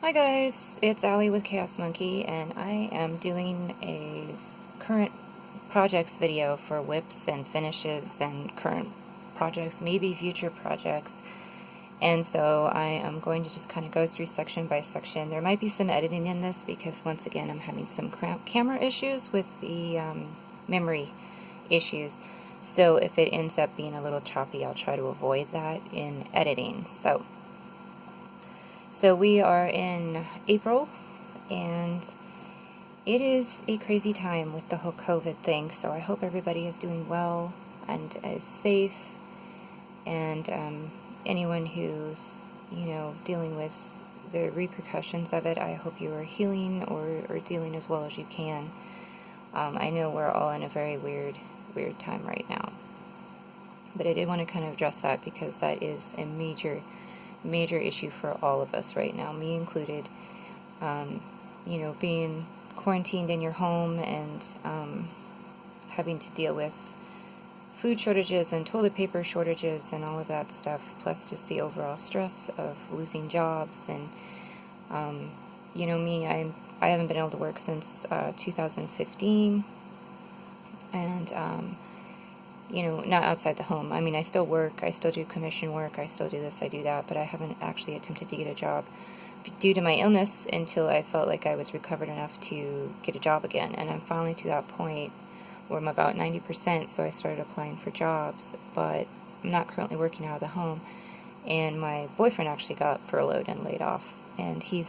Hi guys, it's Allie with Chaos Monkey, and I am doing a current projects video for whips and finishes and current projects, maybe future projects. And so I am going to just kind of go through section by section. There might be some editing in this because once again I'm having some camera issues with the memory issues. So if it ends up being a little choppy, I'll try to avoid that in editing. So we are in April, and it is a crazy time with the whole COVID thing, so I hope everybody is doing well and is safe, and anyone who's, dealing with the repercussions of it, I hope you are healing or dealing as well as you can. I know we're all in a very weird time right now, but I did want to kind of address that because that is a major issue for all of us right now, me included. Being quarantined in your home and having to deal with food shortages and toilet paper shortages and all of that stuff, plus just the overall stress of losing jobs. And me, I haven't been able to work since 2015, and not outside the home. I mean, I still work, I still do commission work, I still do this, I do that, but I haven't actually attempted to get a job due to my illness until I felt like I was recovered enough to get a job again. And I'm finally to that point where I'm about 90%, so I started applying for jobs, but I'm not currently working out of the home. And my boyfriend actually got furloughed and laid off, and he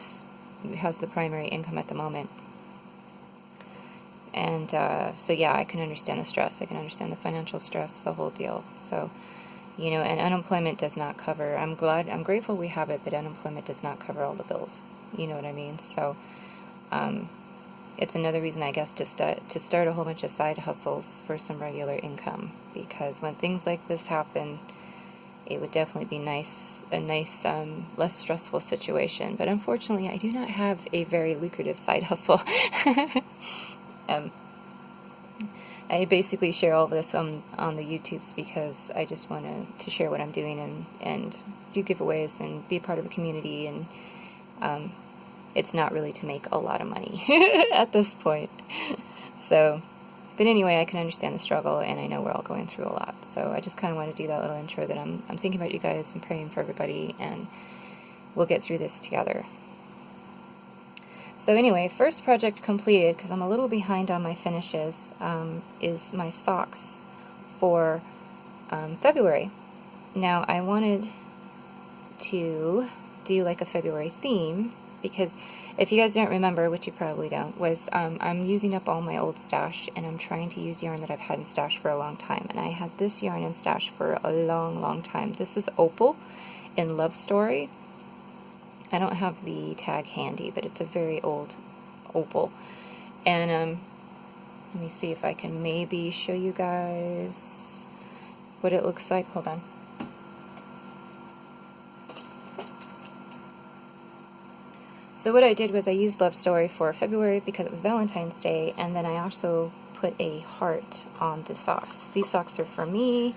has the primary income at the moment. And so yeah, I can understand the stress. I can understand the financial stress, the whole deal. So, and unemployment does not cover. I'm grateful we have it, but unemployment does not cover all the bills. You know what I mean? So, it's another reason, I guess, to start a whole bunch of side hustles for some regular income. Because when things like this happen, it would definitely be a nice, less stressful situation. But unfortunately, I do not have a very lucrative side hustle. I basically share all of this on the YouTubes because I just want to share what I'm doing and do giveaways and be part of a community, and it's not really to make a lot of money at this point. So, but anyway, I can understand the struggle, and I know we're all going through a lot. So I just kind of want to do that little intro that I'm thinking about you guys and praying for everybody, and we'll get through this together. So anyway, first project completed, because I'm a little behind on my finishes, is my socks for February. Now, I wanted to do like a February theme, because if you guys don't remember, which you probably don't, was I'm using up all my old stash, and I'm trying to use yarn that I've had in stash for a long time. And I had this yarn in stash for a long time. This is Opal in Love Story. I don't have the tag handy, but it's a very old opal. And let me see if I can maybe show you guys what it looks like. Hold on. So what I did was I used Love Story for February because it was Valentine's Day, and then I also put a heart on the socks. These socks are for me,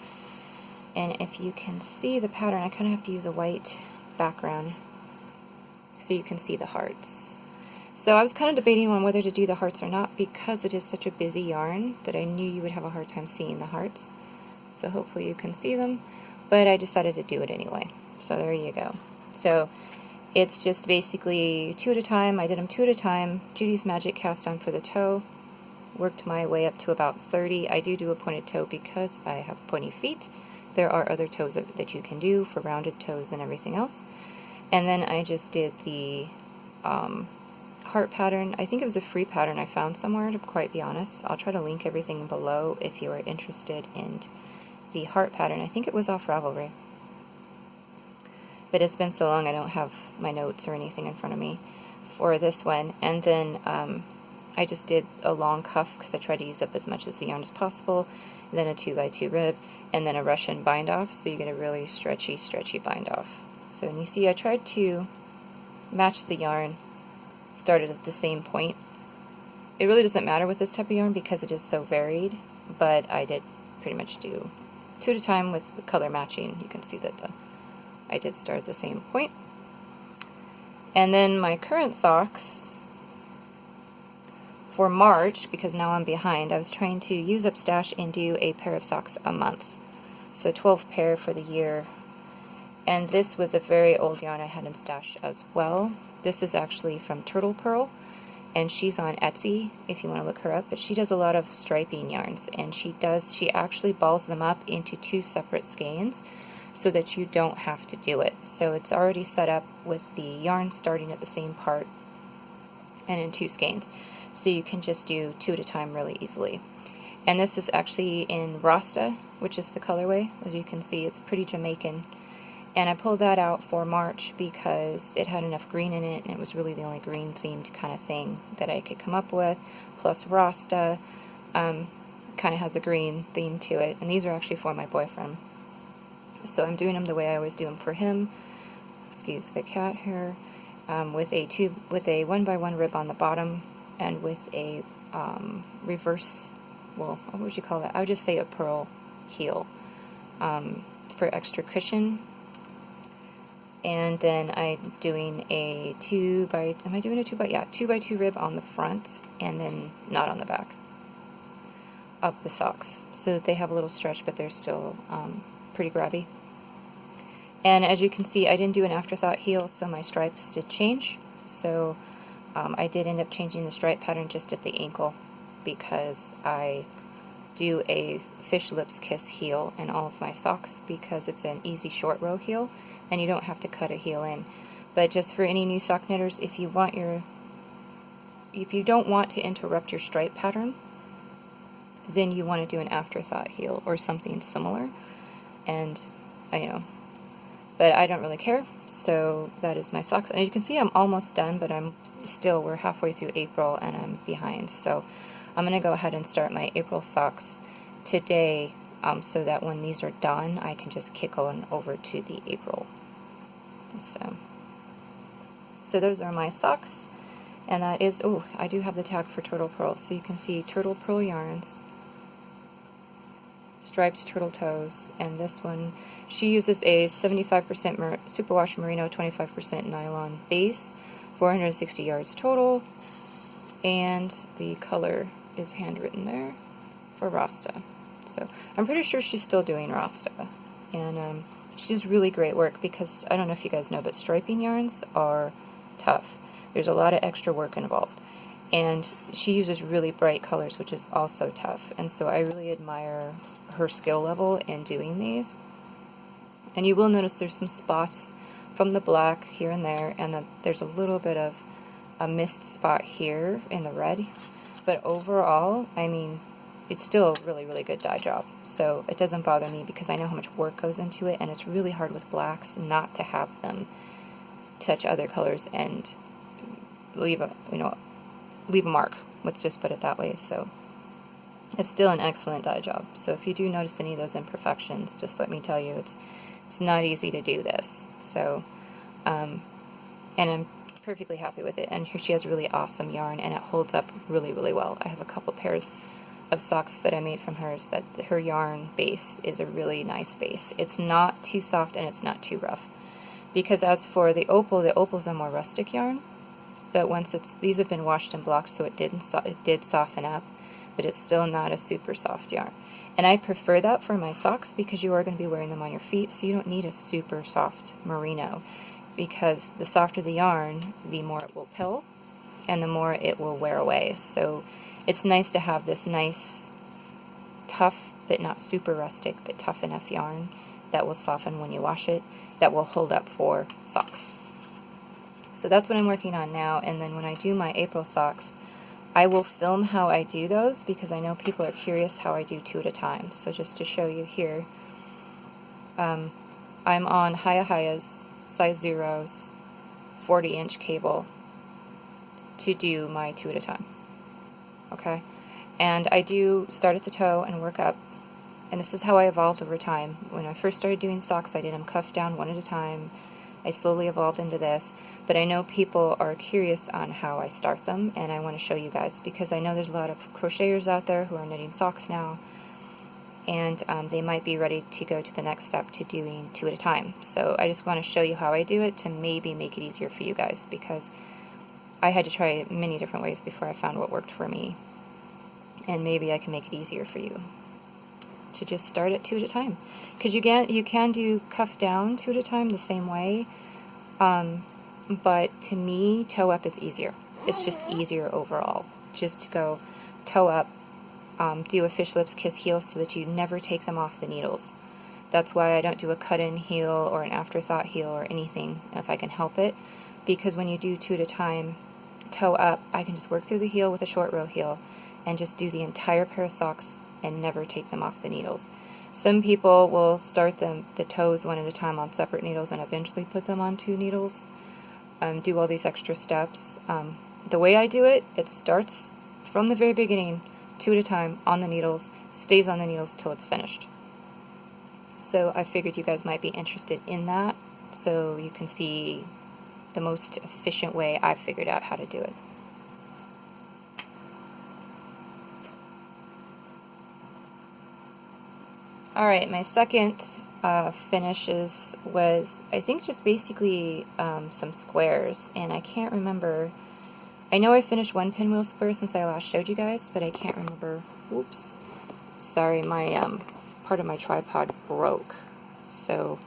and if you can see the pattern, I kind of have to use a white background so you can see the hearts. So I was kind of debating on whether to do the hearts or not because it is such a busy yarn that I knew you would have a hard time seeing the hearts. So hopefully you can see them, but I decided to do it anyway. So there you go. So it's just basically 2 at a time. I did them 2 at a time. Judy's Magic cast on for the toe. Worked my way up to about 30. I do a pointed toe because I have pointy feet. There are other toes that you can do for rounded toes and everything else. And then I just did the heart pattern. I think it was a free pattern I found somewhere, to quite be honest. I'll try to link everything below if you are interested in the heart pattern. I think it was off Ravelry. But it's been so long I don't have my notes or anything in front of me for this one. And then I just did a long cuff because I tried to use up as much of the yarn as possible. Then a 2x2 rib, and then a Russian bind off, so you get a really stretchy bind off. So, and you see I tried to match the yarn, started at the same point. It really doesn't matter with this type of yarn because it is so varied, but I did pretty much do 2 at a time with the color matching. You can see that I did start at the same point. And then my current socks for March, because now I'm behind, I was trying to use up stash and do a pair of socks a month. So 12 pair for the year. And this was a very old yarn I had in stash as well. This is actually from Turtle Pearl, and she's on Etsy if you want to look her up. But she does a lot of striping yarns, and she actually balls them up into 2 separate skeins so that you don't have to do it. So it's already set up with the yarn starting at the same part and in 2 skeins. So you can just do 2 at a time really easily. And this is actually in Rasta, which is the colorway. As you can see, it's pretty Jamaican. And I pulled that out for March because it had enough green in it, and it was really the only green themed kind of thing that I could come up with. Plus Rasta kind of has a green theme to it, and these are actually for my boyfriend. So I'm doing them the way I always do them for him. Excuse the cat here. With a 1x1 rib on the bottom, and with a reverse, well, what would you call that? I would just say a pearl heel for extra cushion. And then I'm doing a 2x2 rib on the front, and then not on the back of the socks, so that they have a little stretch, but they're still pretty grabby. And as you can see, I didn't do an afterthought heel, so my stripes did change. So I did end up changing the stripe pattern just at the ankle, because I do a fish lips kiss heel in all of my socks, because it's an easy short row heel and you don't have to cut a heel in. But just for any new sock knitters, if you don't want to interrupt your stripe pattern, then you want to do an afterthought heel or something similar. And but I don't really care. So that is my socks. And as you can see, I'm almost done, but we're halfway through April and I'm behind. So I'm going to go ahead and start my April socks today, so that when these are done, I can just kick on over to the April. So those are my socks, and that is, I do have the tag for Turtle Pearl. So you can see Turtle Pearl yarns, striped turtle toes, and this one, she uses a 75% superwash merino, 25% nylon base, 460 yards total, and the color is handwritten there for Rasta. So I'm pretty sure she's still doing Rasta, and she does really great work, because I don't know if you guys know, but striping yarns are tough. There's a lot of extra work involved, and she uses really bright colors, which is also tough. And so I really admire her skill level in doing these. And you will notice there's some spots from the black here and there, and then there's a little bit of a missed spot here in the red. But overall, I mean, it's still a really, really good dye job. So it doesn't bother me, because I know how much work goes into it, and it's really hard with blacks not to have them touch other colors and leave a mark. Let's just put it that way. So it's still an excellent dye job. So if you do notice any of those imperfections, just let me tell you, it's not easy to do this. So and I'm perfectly happy with it. And here she has really awesome yarn, and it holds up really, really well. I have a couple pairs of socks that I made from hers that her yarn base is a really nice base. It's not too soft and it's not too rough. Because as for the opal's a more rustic yarn, but these have been washed and blocked, so it did soften up, but it's still not a super soft yarn. And I prefer that for my socks, because you are going to be wearing them on your feet, so you don't need a super soft merino, because the softer the yarn, the more it will pill, and the more it will wear away. So it's nice to have this nice, tough, but not super rustic, but tough enough yarn that will soften when you wash it, that will hold up for socks. So that's what I'm working on now, and then when I do my April socks, I will film how I do those, because I know people are curious how I do 2 at a time. So just to show you here, I'm on Hiya's size 0s 40-inch cable to do my 2 at a time. Okay, and I do start at the toe and work up, and this is how I evolved over time. When I first started doing socks, I did them cuff down 1 at a time. I slowly evolved into this, but I know people are curious on how I start them, and I want to show you guys, because I know there's a lot of crocheters out there who are knitting socks now, and they might be ready to go to the next step to doing 2 at a time. So I just want to show you how I do it to maybe make it easier for you guys, because I had to try many different ways before I found what worked for me, and maybe I can make it easier for you to just start at 2 at a time, because you can do cuff down 2 at a time the same way, but to me toe up is easier. It's just easier overall, just to go toe up, do a fish lips kiss heel so that you never take them off the needles. That's why I don't do a cut-in heel or an afterthought heel or anything if I can help it, because when you do 2 at a time, toe up, I can just work through the heel with a short row heel and just do the entire pair of socks and never take them off the needles. Some people will start the toes one at a time on separate needles and eventually put them on 2 needles, do all these extra steps. The way I do it, it starts from the very beginning, 2 at a time on the needles, stays on the needles till it's finished. So I figured you guys might be interested in that, so you can see the most efficient way I've figured out how to do it. Alright, my second finishes was, I think, just basically some squares, and I can't remember. I know I finished one pinwheel square since I last showed you guys, but I can't remember. Oops. Sorry, my part of my tripod broke, so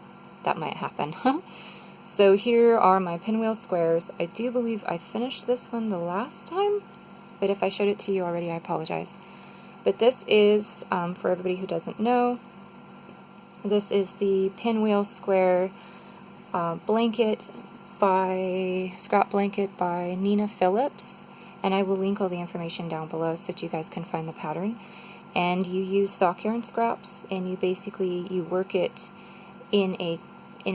that might happen. So here are my pinwheel squares. I do believe I finished this one the last time, but if I showed it to you already, I apologize. But this is, for everybody who doesn't know, this is the Pinwheel Square scrap blanket by Nina Phillips, and I will link all the information down below so that you guys can find the pattern. And you use sock yarn scraps, and you work it in a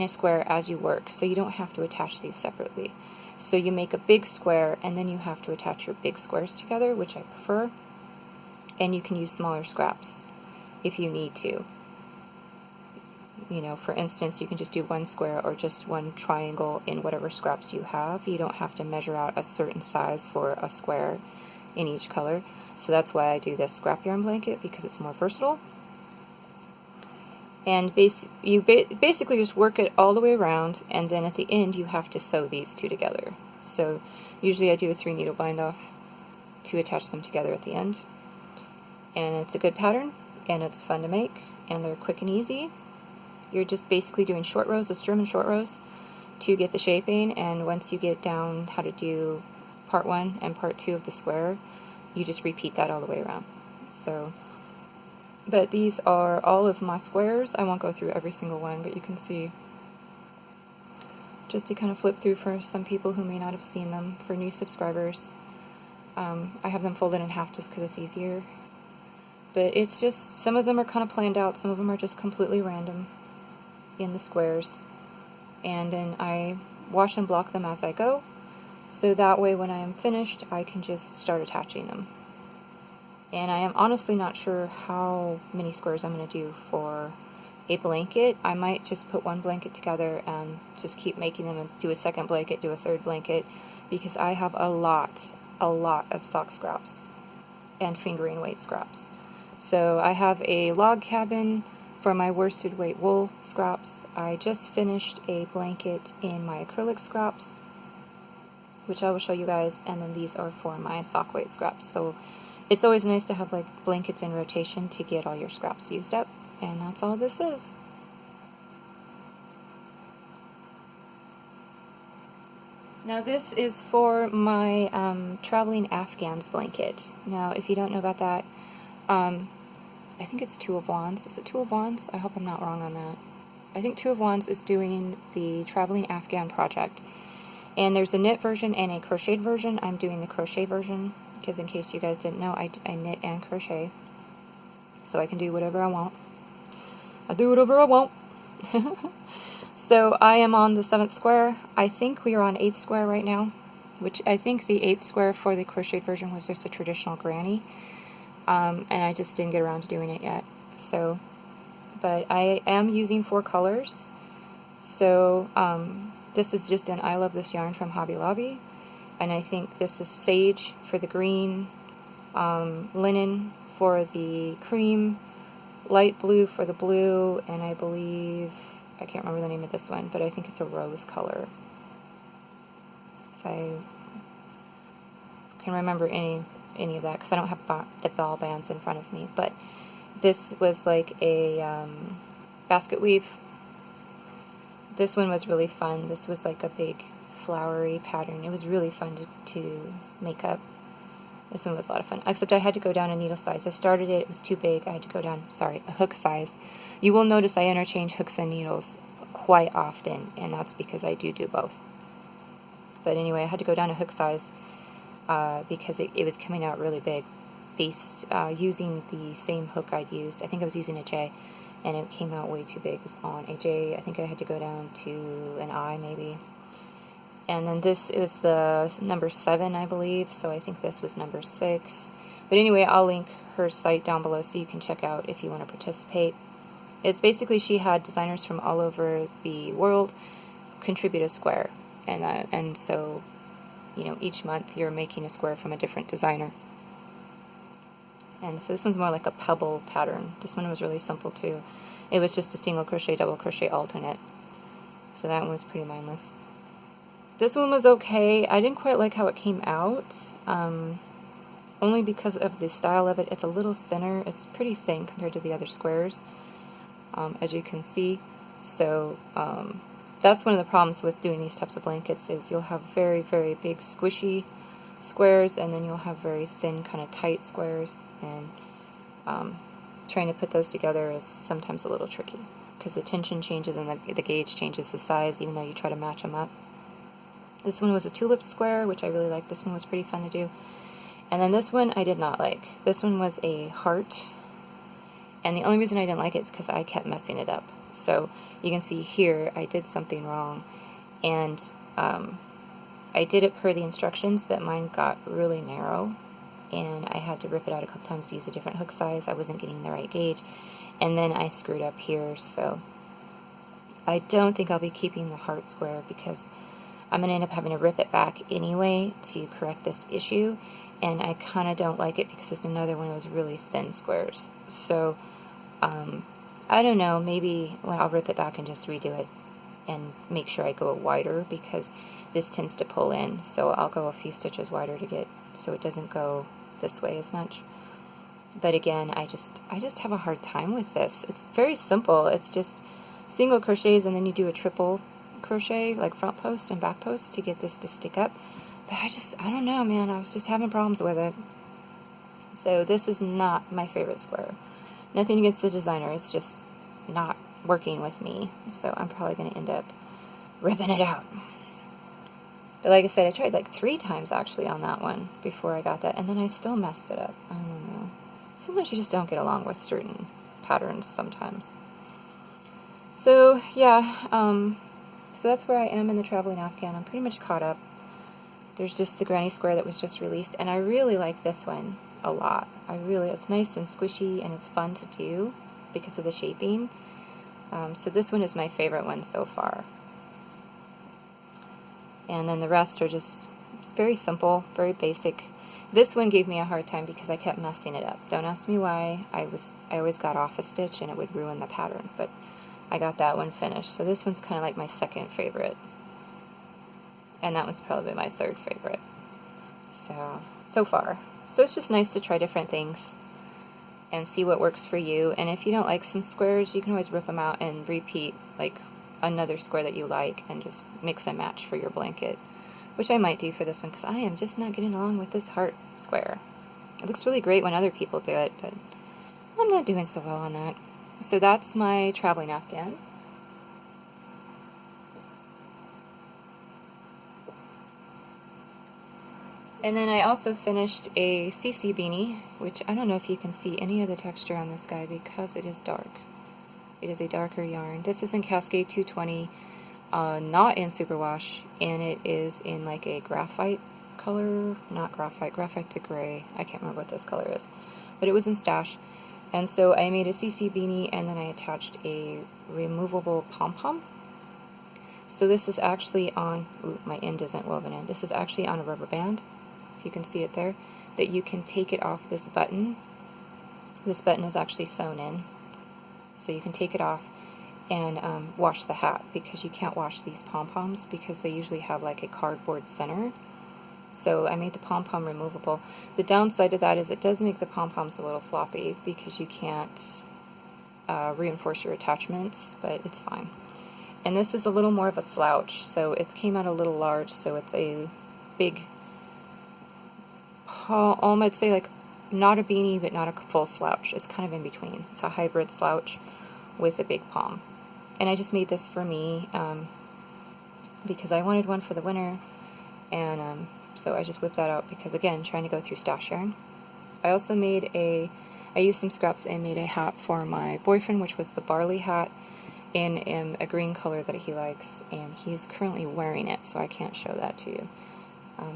square as you work, so you don't have to attach these separately. So you make a big square, and then you have to attach your big squares together, which I prefer, and you can use smaller scraps if you need to. You know, for instance, you can just do one square or just one triangle in whatever scraps you have. You don't have to measure out a certain size for a square in each color. So that's why I do this scrap yarn blanket, because it's more versatile. And you basically just work it all the way around, and then at the end you have to sew these two together. So usually I do a 3 needle bind off to attach them together at the end. And it's a good pattern, and it's fun to make, and they're quick and easy. You're just basically doing short rows of German short rows to get the shaping, and once you get down how to do part 1 and part 2 of the square, you just repeat that all the way around. So, but these are all of my squares. I won't go through every single one, but you can see, just to kind of flip through for some people who may not have seen them, for new subscribers. I have them folded in half just because it's easier. But it's just, some of them are kind of planned out, some of them are just completely random in the squares, and then I wash and block them as I go, so that way when I am finished I can just start attaching them. And I am honestly not sure how many squares I'm going to do for a blanket. I might just put one blanket together and just keep making them, and do a second blanket, do a third blanket, because I have a lot of sock scraps and fingering weight scraps. So I have a log cabin for my worsted weight wool scraps. I just finished a blanket in my acrylic scraps, which I will show you guys, and then these are for my sock weight scraps. So it's always nice to have like blankets in rotation to get all your scraps used up, and that's all this is. Now this is for my traveling Afghans blanket. Now if you don't know about that, I think it's Two of Wands. Is it Two of Wands? I hope I'm not wrong on that. I think Two of Wands is doing the Traveling Afghan project. And there's a knit version and a crocheted version. I'm doing the crochet version, because in case you guys didn't know, I knit and crochet. So I can do whatever I want. I do whatever I want. So I am on the 7th square. I think we are on 8th square right now, which I think the 8th square for the crocheted version was just a traditional granny. And I just didn't get around to doing it yet. So, but I am using 4 colors. So, this is just an I Love This Yarn from Hobby Lobby. And I think this is Sage for the green, Linen for the cream, light blue for the blue, and I believe, I can't remember the name of this one, but I think it's a rose color. If I can remember any of that, because I don't have the ball bands in front of me. But this was like a basket weave. This one was really fun. This was like a big flowery pattern. It was really fun to make up. This one was a lot of fun, except I had to go down a needle size. I started it was too big. I had to go down, a hook size. You will notice I interchange hooks and needles quite often, and that's because I do both. But anyway, I had to go down a hook size because it was coming out really big, based using the same hook I'd used. I think I was using a J, and it came out way too big on a J. I think I had to go down to an I maybe. And then this is the number 7, I believe, so I think this was number 6. But anyway, I'll link her site down below so you can check out if you want to participate. It's basically she had designers from all over the world contribute a square. And so, you know, each month you're making a square from a different designer. And so this one's more like a pebble pattern. This one was really simple too. It was just a single crochet, double crochet alternate. So that one was pretty mindless. This one was okay. I didn't quite like how it came out, only because of the style of it. It's a little thinner. It's pretty thin compared to the other squares, as you can see. So that's one of the problems with doing these types of blankets is you'll have very, very big squishy squares, and then you'll have very thin, kind of tight squares. And trying to put those together is sometimes a little tricky because the tension changes and the gauge changes the size, even though you try to match them up. This one was a Tulip Square, which I really liked. This one was pretty fun to do. And then this one I did not like. This one was a heart. And the only reason I didn't like it is because I kept messing it up. So you can see here I did something wrong. And I did it per the instructions, but mine got really narrow. And I had to rip it out a couple times to use a different hook size. I wasn't getting the right gauge. And then I screwed up here. So I don't think I'll be keeping the heart square because I'm going to end up having to rip it back anyway to correct this issue, and I kind of don't like it because it's another one of those really thin squares. So, I don't know, maybe I'll rip it back and just redo it and make sure I go wider because this tends to pull in, so I'll go a few stitches wider to get so it doesn't go this way as much. But again, I just have a hard time with this. It's very simple. It's just single crochets and then you do a triple crochet, like front post and back post to get this to stick up. But I don't know, man, I was just having problems with it. So this is not my favorite square. Nothing against the designer, it's just not working with me. So I'm probably going to end up ripping it out. But like I said, I tried like 3 times actually on that one before I got that, and then I still messed it up. I don't know. Sometimes you just don't get along with certain patterns sometimes. So yeah, so that's where I am in the traveling Afghan. I'm pretty much caught up. There's just the granny square that was just released, and I really like this one a lot. It's nice and squishy, and it's fun to do because of the shaping. So this one is my favorite one so far. And then the rest are just very simple, very basic. This one gave me a hard time because I kept messing it up. Don't ask me why. I always got off a stitch and it would ruin the pattern, but I got that one finished. So this one's kind of like my second favorite. And that one's probably my third favorite. So far. So it's just nice to try different things and see what works for you. And if you don't like some squares, you can always rip them out and repeat like another square that you like and just mix and match for your blanket, which I might do for this one because I am just not getting along with this heart square. It looks really great when other people do it, but I'm not doing so well on that. So that's my traveling Afghan. And then I also finished a CC beanie, which I don't know if you can see any of the texture on this guy because it is dark. It is a darker yarn. This is in Cascade 220, not in superwash, and it is in like a graphite color, not graphite, graphite's a gray. I can't remember what this color is, but it was in Stash. And so I made a CC beanie, and then I attached a removable pom-pom. So this is actually on, ooh, my end isn't woven in. This is actually on a rubber band, if you can see it there, that you can take it off this button. This button is actually sewn in. So you can take it off and wash the hat, because you can't wash these pom-poms because they usually have like a cardboard center. So I made the pom-pom removable. The downside to that is it does make the pom-poms a little floppy because you can't reinforce your attachments, but it's fine. And this is a little more of a slouch, so it came out a little large, so it's a big palm, I'd say, like not a beanie but not a full slouch. It's kind of in between. It's a hybrid slouch with a big palm. And I just made this for me because I wanted one for the winter, and so I just whipped that out because, again, trying to go through stash yarn. I also made I used some scraps and made a hat for my boyfriend, which was the barley hat in a green color that he likes, and he's currently wearing it, so I can't show that to you.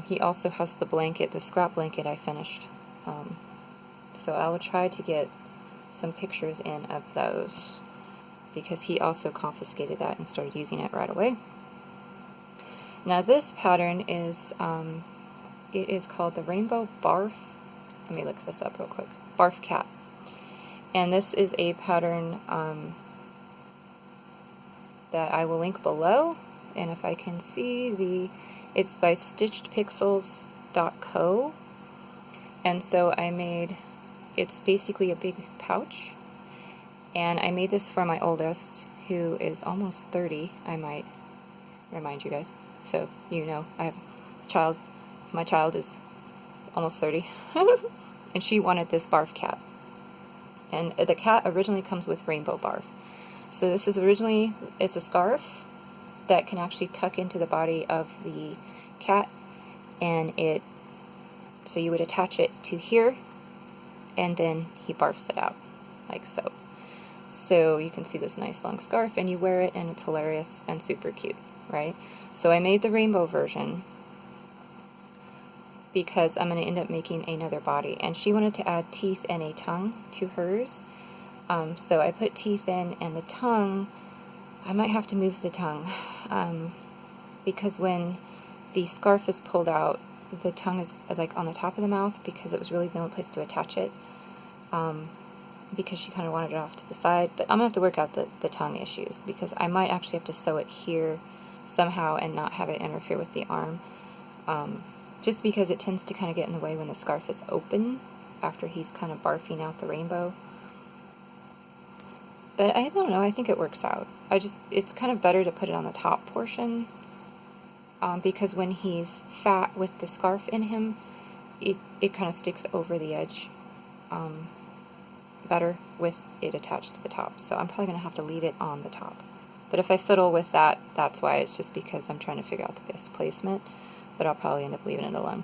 He also has the blanket, the scrap blanket I finished. So I will try to get some pictures in of those, because he also confiscated that and started using it right away. Now this pattern is, it is called the Rainbow Barf. Let me look this up real quick. Barf Cat. And this is a pattern that I will link below. And if I can see it's by stitchedpixels.co. And so I made, it's basically a big pouch. And I made this for my oldest, who is almost 30, I might remind you guys. So, you know, I have a child. My child is almost 30. And she wanted this barf cat. And the cat originally comes with rainbow barf. So this is originally, it's a scarf that can actually tuck into the body of the cat. And so you would attach it to here, and then he barfs it out, like so. So you can see this nice long scarf, and you wear it, and it's hilarious and super cute, right? So I made the rainbow version because I'm going to end up making another body, and she wanted to add teeth and a tongue to hers. So I put teeth in, and the tongue, I might have to move the tongue, because when the scarf is pulled out, the tongue is like on the top of the mouth, because it was really the only place to attach it. Because she kind of wanted it off to the side. But I'm going to have to work out the tongue issues, because I might actually have to sew it here somehow and not have it interfere with the arm. Just because it tends to kind of get in the way when the scarf is open after he's kind of barfing out the rainbow. But I don't know, I think it works out. It's kind of better to put it on the top portion, because when he's fat with the scarf in him, it kind of sticks over the edge better with it attached to the top. So I'm probably going to have to leave it on the top. But if I fiddle with that, that's why. It's just because I'm trying to figure out the best placement. But I'll probably end up leaving it alone.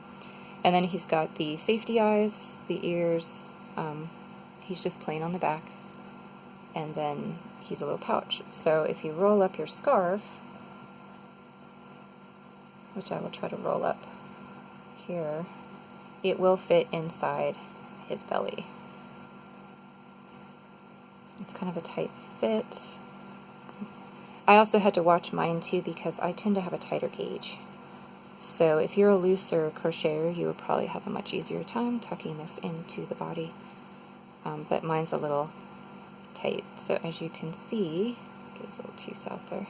And then he's got the safety eyes, the ears. He's just plain on the back. And then he's a little pouch. So if you roll up your scarf, which I will try to roll up here, it will fit inside his belly. It's kind of a tight fit. I also had to watch mine too, because I tend to have a tighter gauge. So if you're a looser crocheter, you would probably have a much easier time tucking this into the body. But mine's a little tight. So as you can see, get his little tooth out there,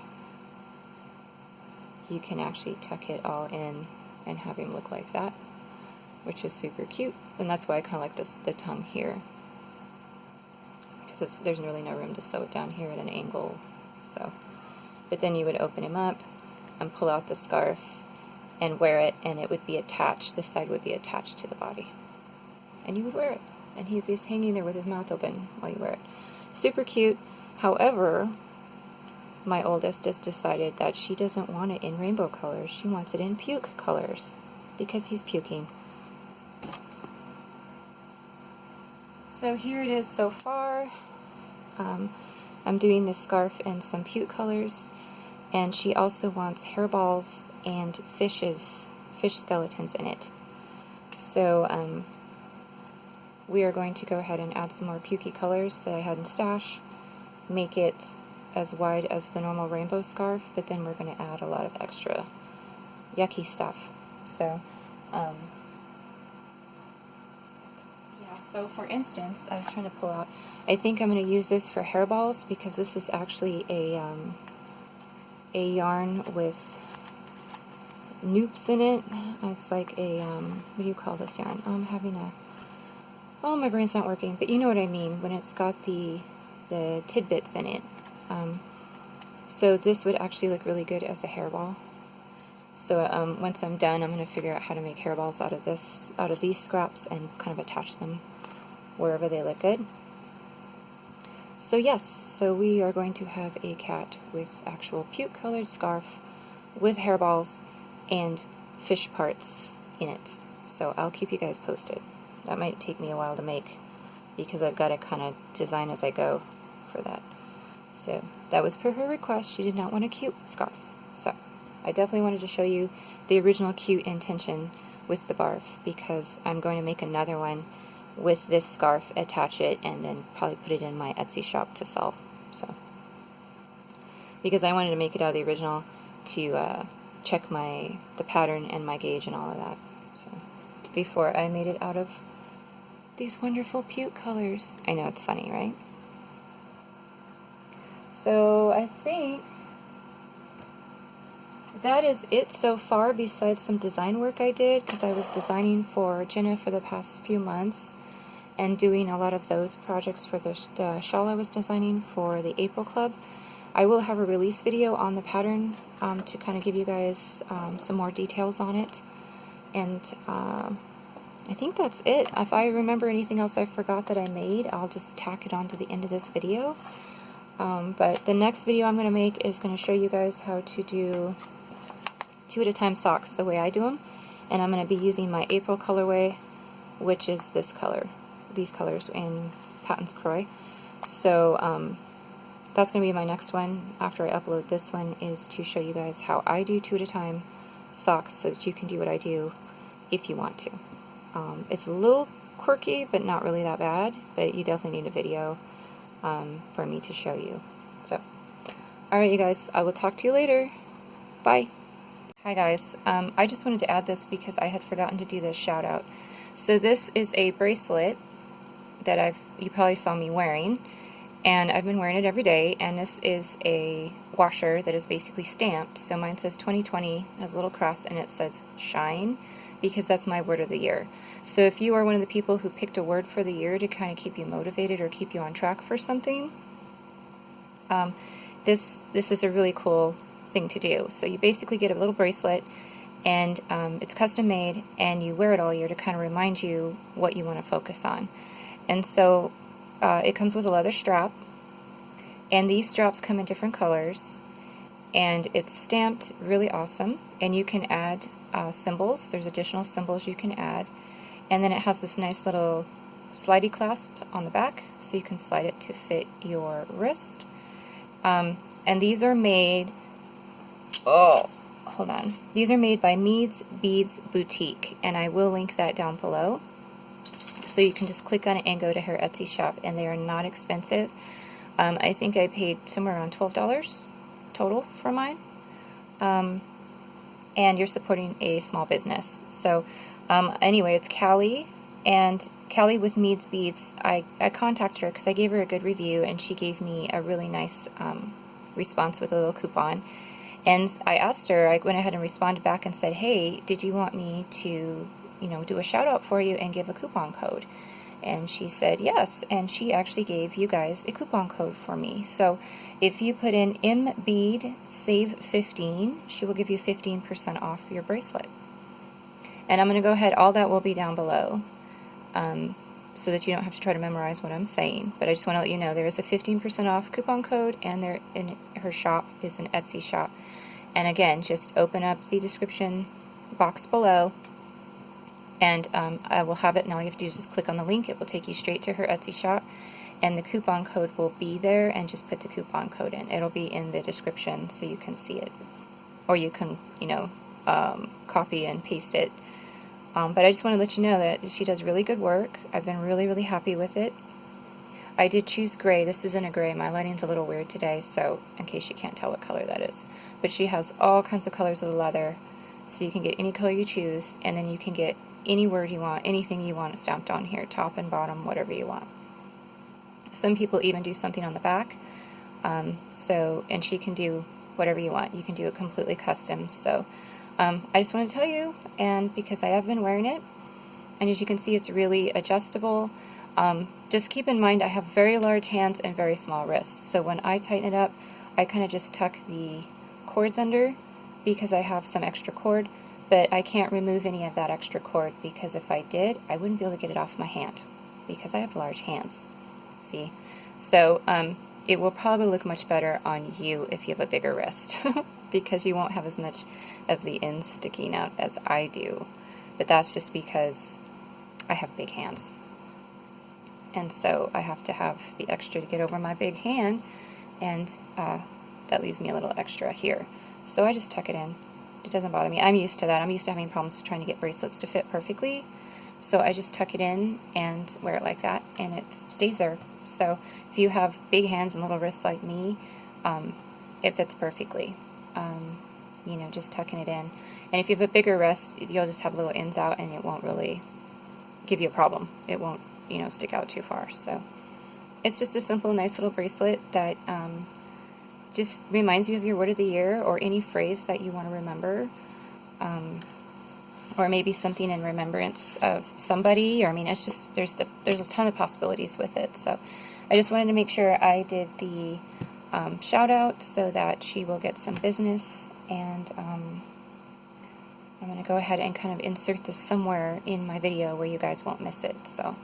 you can actually tuck it all in and have him look like that, which is super cute. And that's why I kind of like the tongue here, because there's really no room to sew it down here at an angle. So, but then you would open him up and pull out the scarf and wear it, and it would be attached, this side would be attached to the body. And you would wear it, and he would be hanging there with his mouth open while you wear it. Super cute. However, my oldest has decided that she doesn't want it in rainbow colors. She wants it in puke colors, because he's puking. So here it is so far. I'm doing this scarf in some puke colors, and she also wants hairballs and fish skeletons in it. So we are going to go ahead and add some more pukey colors that I had in stash, make it as wide as the normal rainbow scarf, but then we're going to add a lot of extra yucky stuff. So yeah, So for instance, I was trying to pull out, I think I'm going to use this for hairballs because this is actually a yarn with noops in it. It's like a, what do you call this yarn? I'm having a, oh, my brain's not working, but you know what I mean, when it's got the tidbits in it. So this would actually look really good as a hairball. So once I'm done, I'm going to figure out how to make hairballs out of these scraps and kind of attach them wherever they look good. So yes, so we are going to have a cat with actual puke-colored scarf with hairballs and fish parts in it. So I'll keep you guys posted. That might take me a while to make because I've got to kind of design as I go for that. So that was per her request. She did not want a cute scarf. So I definitely wanted to show you the original cute intention with the barf because I'm going to make another one with this scarf, attach it, and then probably put it in my Etsy shop to sell. So because I wanted to make it out of the original to check the pattern and my gauge and all of that. So before I made it out of these wonderful puke colors. I know, it's funny, right? So I think that is it so far, besides some design work I did, because I was designing for Jenna for the past few months and doing a lot of those projects for the shawl I was designing for the April Club. I will have a release video on the pattern to kind of give you guys some more details on it. And I think that's it. If I remember anything else I forgot that I made, I'll just tack it on to the end of this video. But the next video I'm going to make is going to show you guys how to do 2 at a time socks the way I do them. And I'm going to be using my April colorway, which is this color, these colors in Patton's Croy. So that's going to be my next one after I upload this one, is to show you guys how I do 2 at a time socks so that you can do what I do if you want to. It's a little quirky, but not really that bad, but you definitely need a video for me to show you. So, alright you guys, I will talk to you later. Bye! Hi guys, I just wanted to add this because I had forgotten to do this shout out. So this is a bracelet that you probably saw me wearing, and I've been wearing it every day, and this is a washer that is basically stamped. So mine says 2020, has a little cross, and it says shine, because that's my word of the year. So if you are one of the people who picked a word for the year to kind of keep you motivated or keep you on track for something, this is a really cool thing to do. So you basically get a little bracelet, and it's custom made, and you wear it all year to kind of remind you what you want to focus on. And so it comes with a leather strap, and these straps come in different colors, and it's stamped really awesome, and you can add symbols. There's additional symbols you can add, and then it has this nice little slidey clasp on the back, so you can slide it to fit your wrist. And these are made, hold on, these are made by Meads Beads Boutique, and I will link that down below. So you can just click on it and go to her Etsy shop, and they are not expensive. I think I paid somewhere around $12 total for mine. And you're supporting a small business. So anyway, it's Callie, and Callie with Meads Beads. I contacted her because I gave her a good review, and she gave me a really nice response with a little coupon. And I asked her, I went ahead and responded back and said, hey, did you want me to, do a shout out for you and give a coupon code? And she said yes, and she actually gave you guys a coupon code for me. So if you put in MBeadSave15, she will give you 15% off your bracelet. And I'm going to go ahead, all that will be down below, so that you don't have to try to memorize what I'm saying. But I just want to let you know there is a 15% off coupon code, and there in her shop is an Etsy shop. And again, just open up the description box below, and I will have it, and all you have to do is just click on the link. It will take you straight to her Etsy shop, and the coupon code will be there, and just put the coupon code in. It'll be in the description so you can see it, or you can copy and paste it. But I just want to let you know that she does really good work. I've been really, really happy with it. I did choose gray. This isn't a gray. My lighting's a little weird today, so in case you can't tell what color that is. But she has all kinds of colors of the leather, so you can get any color you choose, and then you can get any word you want, anything you want stamped on here, top and bottom, whatever you want. Some people even do something on the back. And she can do whatever you want. You can do it completely custom. So I just want to tell you, and because I have been wearing it, and as you can see, it's really adjustable. Just keep in mind I have very large hands and very small wrists. So when I tighten it up, I kind of just tuck the cords under because I have some extra cord, but I can't remove any of that extra cord because if I did, I wouldn't be able to get it off my hand because I have large hands. See? So it will probably look much better on you if you have a bigger wrist because you won't have as much of the ends sticking out as I do. But that's just because I have big hands. And so I have to have the extra to get over my big hand, and that leaves me a little extra here. So I just tuck it in. It doesn't bother me. I'm used to that. I'm used to having problems trying to get bracelets to fit perfectly. So I just tuck it in and wear it like that, and it stays there. So if you have big hands and little wrists like me, it fits perfectly. You know, just tucking it in. And if you have a bigger wrist, you'll just have little ends out, and it won't really give you a problem. It won't, you know, stick out too far. So it's just a simple, nice little bracelet that just reminds you of your word of the year or any phrase that you want to remember. Or maybe something in remembrance of somebody, or I mean, it's just, there's a ton of possibilities with it. So I just wanted to make sure I did the shout out so that she will get some business, and I'm going to go ahead and kind of insert this somewhere in my video where you guys won't miss it. So,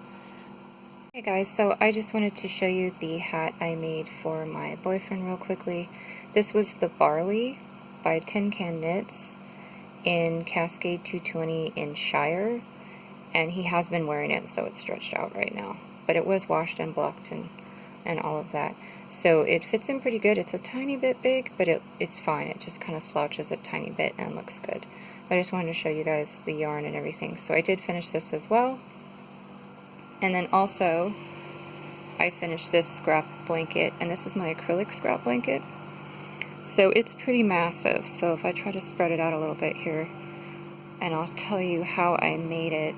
okay guys, so I just wanted to show you the hat I made for my boyfriend real quickly. This was the Barley by Tin Can Knits in Cascade 220 in Shire, and he has been wearing it, so it's stretched out right now, but it was washed and blocked and all of that, so it fits in pretty good. It's a tiny bit big, but it's fine. It just kind of slouches a tiny bit and looks good. I just wanted to show you guys the yarn and everything. So I did finish this as well, and then also I finished this scrap blanket, and this is my acrylic scrap blanket. So it's pretty massive, so if I try to spread it out a little bit here, and I'll tell you how I made it.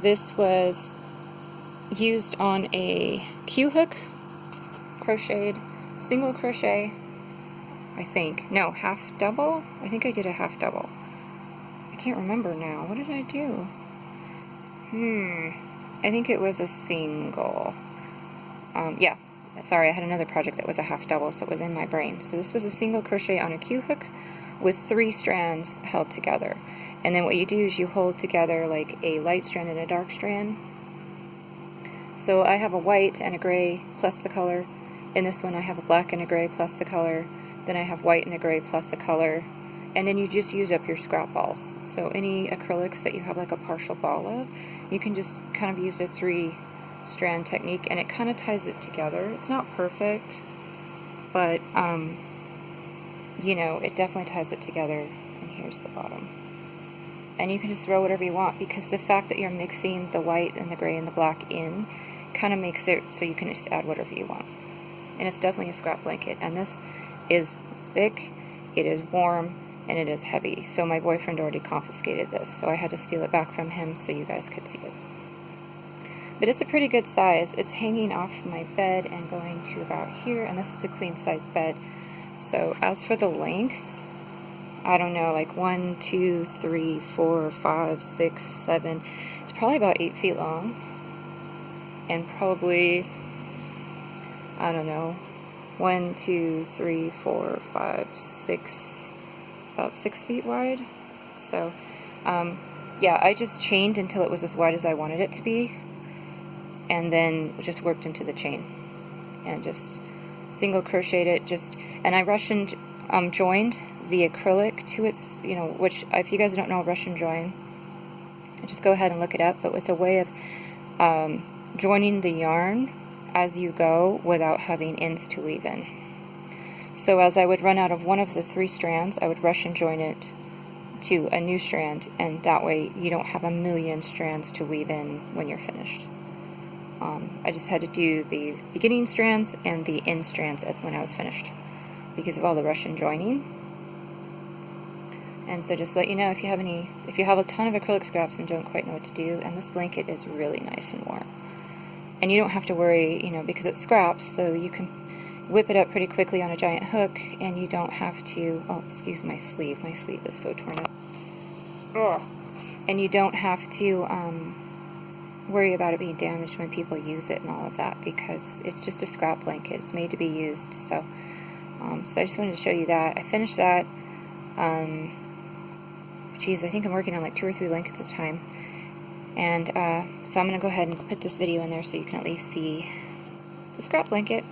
This was used on a Q-hook, crocheted, single crochet, I think. No, half double? I think I did a half double. I can't remember now. What did I do? I think it was a single. Yeah. Sorry, I had another project that was a half double, so it was in my brain. So this was a single crochet on a Q-hook with 3 strands held together. And then what you do is you hold together like a light strand and a dark strand. So I have a white and a gray plus the color. In this one I have a black and a gray plus the color. Then I have white and a gray plus the color. And then you just use up your scrap balls. So any acrylics that you have like a partial ball of, you can just kind of use a 3-strand technique, and it kind of ties it together. It's not perfect, but you know, it definitely ties it together. And here's the bottom. And you can just throw whatever you want, because the fact that you're mixing the white and the gray and the black in kind of makes it so you can just add whatever you want. And it's definitely a scrap blanket, and this is thick, it is warm, and it is heavy. So my boyfriend already confiscated this, so I had to steal it back from him so you guys could see it. But it's a pretty good size. It's hanging off my bed and going to about here, and this is a queen size bed. So as for the length, I don't know, like 1, 2, 3, 4, 5, 6, 7. It's probably about 8 feet long, and probably, I don't know, 1, 2, 3, 4, 5, 6, about 6 feet wide. So, yeah, I just chained until it was as wide as I wanted it to be, and then just worked into the chain, and just single crocheted it, and I Russian joined the acrylic to its, you know, which, if you guys don't know Russian join, just go ahead and look it up, but it's a way of joining the yarn as you go without having ends to weave in. So as I would run out of one of the 3 strands, I would Russian join it to a new strand, and that way you don't have a million strands to weave in when you're finished. I just had to do the beginning strands and the end strands when I was finished because of all the Russian joining. And so just let you know if you have a ton of acrylic scraps and don't quite know what to do, and this blanket is really nice and warm. And you don't have to worry, you know, because it's scraps, so you can whip it up pretty quickly on a giant hook, and you don't have to, oh, excuse my sleeve is so torn up. Ugh. And you don't have to worry about it being damaged when people use it and all of that, because it's just a scrap blanket. It's made to be used. So so I just wanted to show you that. I finished that. Geez, I think I'm working on like 2 or 3 blankets at a time. And so I'm going to go ahead and put this video in there so you can at least see the scrap blanket.